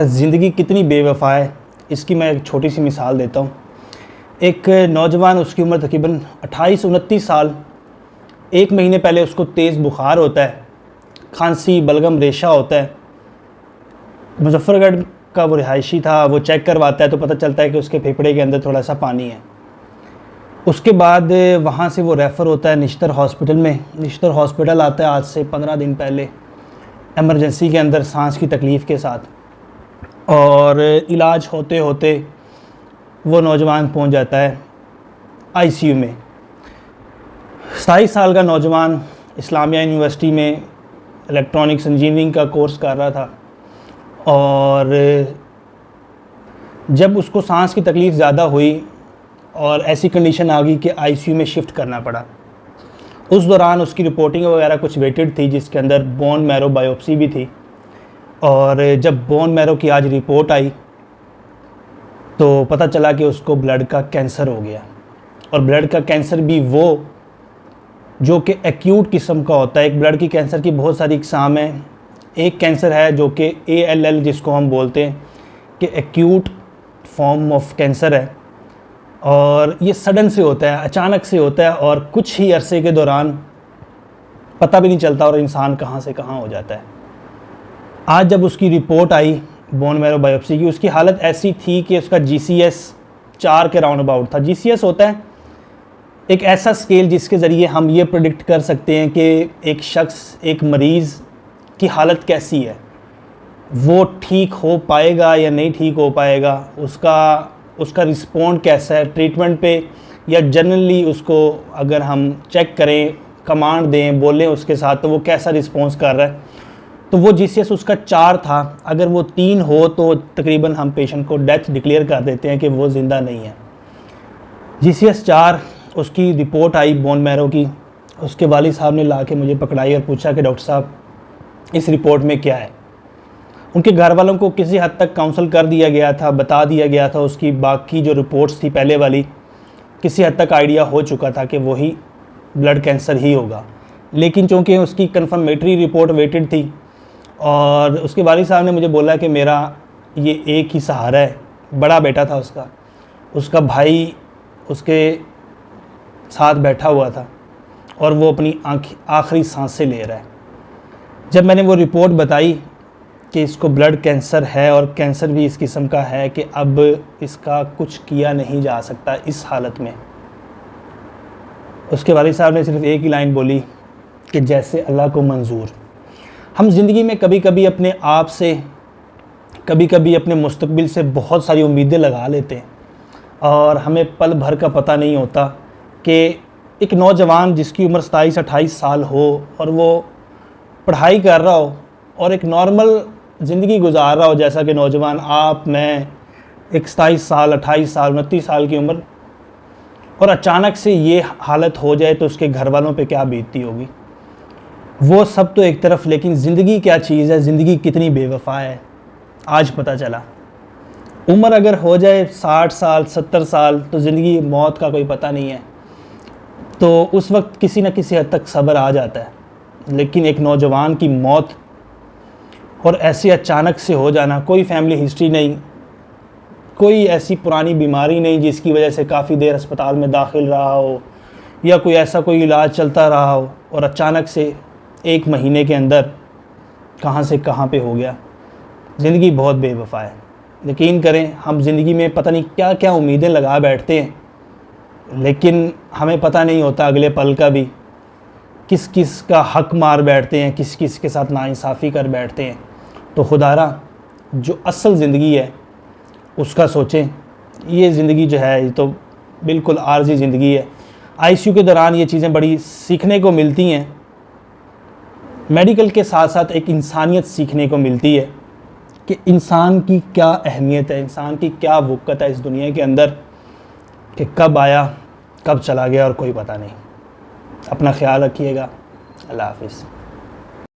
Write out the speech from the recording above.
ज़िंदगी कितनी बेवफ़ा है, इसकी मैं एक छोटी सी मिसाल देता हूँ। एक नौजवान, उसकी उम्र तकरीबन 28-29 साल, 1 महीने पहले उसको तेज़ बुखार होता है, खांसी, बलगम, रेशा होता है। मुज़फ़्फ़रगढ़ का वो रिहायशी था, वो चेक करवाता है तो पता चलता है कि उसके फेफड़े के अंदर थोड़ा सा पानी है। उसके बाद वहाँ से वो रेफ़र होता है निश्तर हॉस्पिटल में। निश्तर हॉस्पिटल आता है आज से 15 दिन पहले, एमरजेंसी के अंदर सांस की तकलीफ़ के साथ, और इलाज होते होते वो नौजवान पहुंच जाता है आईसीयू में। 27 साल का नौजवान इस्लामिया यूनिवर्सिटी में इलेक्ट्रॉनिक्स इंजीनियरिंग का कोर्स कर रहा था, और जब उसको सांस की तकलीफ़ ज़्यादा हुई और ऐसी कंडीशन आ गई कि आईसीयू में शिफ्ट करना पड़ा। उस दौरान उसकी रिपोर्टिंग वगैरह कुछ वेटेड थी, जिसके अंदर बोन मैरो बायोप्सी भी थी। और जब बोन मैरो की आज रिपोर्ट आई तो पता चला कि उसको ब्लड का कैंसर हो गया, और ब्लड का कैंसर भी वो जो कि एक्यूट किस्म का होता है। एक ब्लड की कैंसर की बहुत सारी इकसाम है। एक कैंसर है जो कि ALL जिसको हम बोलते हैं कि एक्यूट फॉर्म ऑफ कैंसर है, और ये सडन से होता है, अचानक से होता है, और कुछ ही अरसे के दौरान पता भी नहीं चलता और इंसान कहाँ से कहाँ हो जाता है। आज जब उसकी रिपोर्ट आई बोन मैरो बायोप्सी की, उसकी हालत ऐसी थी कि उसका GCS 4 के राउंड अबाउट था। GCS होता है एक ऐसा स्केल जिसके ज़रिए हम ये प्रेडिक्ट कर सकते हैं कि एक शख्स, एक मरीज़ की हालत कैसी है, वो ठीक हो पाएगा या नहीं ठीक हो पाएगा, उसका रिस्पॉन्ड कैसा है ट्रीटमेंट पे, या जनरली उसको अगर हम चेक करें, कमांड दें, बोलें उसके साथ, तो वो कैसा रिस्पॉन्स कर रहा है। तो वो GCS उसका 4 था। अगर वो 3 हो तो तकरीबन हम पेशेंट को डेथ डिक्लेयर कर देते हैं कि वो ज़िंदा नहीं है। GCS 4 उसकी रिपोर्ट आई बोन मैरो की। उसके वालिद साहब ने ला के मुझे पकड़ाई और पूछा कि डॉक्टर साहब इस रिपोर्ट में क्या है। उनके घर वालों को किसी हद तक काउंसल कर दिया गया था, बता दिया गया था, उसकी बाकी जो रिपोर्ट्स थी पहले वाली, किसी हद तक आइडिया हो चुका था कि वही ब्लड कैंसर ही होगा। लेकिन चूँकि उसकी कन्फर्मेटरी रिपोर्ट वेटेड थी, और उसके वालिद साहब ने मुझे बोला कि मेरा ये एक ही सहारा है। बड़ा बेटा था उसका भाई उसके साथ बैठा हुआ था, और वो अपनी आखिरी सांसें ले रहा है। जब मैंने वो रिपोर्ट बताई कि इसको ब्लड कैंसर है, और कैंसर भी इस किस्म का है कि अब इसका कुछ किया नहीं जा सकता इस हालत में, उसके वालिद साहब ने सिर्फ एक ही लाइन बोली कि जैसे अल्लाह को मंजूर। हम ज़िंदगी में कभी कभी अपने आप से, कभी कभी अपने मुस्तकबिल से बहुत सारी उम्मीदें लगा लेते हैं, और हमें पल भर का पता नहीं होता कि एक नौजवान जिसकी उम्र 27-28 साल हो, और वो पढ़ाई कर रहा हो और एक नॉर्मल ज़िंदगी गुजार रहा हो, जैसा कि नौजवान आप, मैं, एक 27 साल, 28 साल, 29 साल की उम्र, और अचानक से ये हालत हो जाए तो उसके घर वालों पे क्या बीतती होगी। वो सब तो एक तरफ, लेकिन ज़िंदगी क्या चीज़ है, ज़िंदगी कितनी बेवफ़ा है, आज पता चला। उम्र अगर हो जाए 60 साल, 70 साल, तो ज़िंदगी मौत का कोई पता नहीं है, तो उस वक्त किसी न किसी हद तक सब्र आ जाता है। लेकिन एक नौजवान की मौत और ऐसे अचानक से हो जाना, कोई फैमिली हिस्ट्री नहीं, कोई ऐसी पुरानी बीमारी नहीं जिसकी वजह से काफ़ी देर अस्पताल में दाखिल रहा हो, या कोई ऐसा कोई इलाज चलता रहा हो, और अचानक से 1 महीने के अंदर कहाँ से कहाँ पे हो गया। ज़िंदगी बहुत बेवफ़ा है। यकीन करें, हम ज़िंदगी में पता नहीं क्या क्या उम्मीदें लगा बैठते हैं, लेकिन हमें पता नहीं होता अगले पल का भी, किस किस का हक मार बैठते हैं, किस किस के साथ नाइंसाफ़ी कर बैठते हैं। तो खुदारा जो असल ज़िंदगी है उसका सोचें। ये ज़िंदगी जो है ये तो बिल्कुल आर्जी ज़िंदगी है। आईसीयू के दौरान ये चीज़ें बड़ी सीखने को मिलती हैं। मेडिकल के साथ साथ एक इंसानियत सीखने को मिलती है कि इंसान की क्या अहमियत है, इंसान की क्या वक़्त है इस दुनिया के अंदर, कि कब आया कब चला गया और कोई पता नहीं। अपना ख्याल रखिएगा। अल्लाह हाफ़िज़।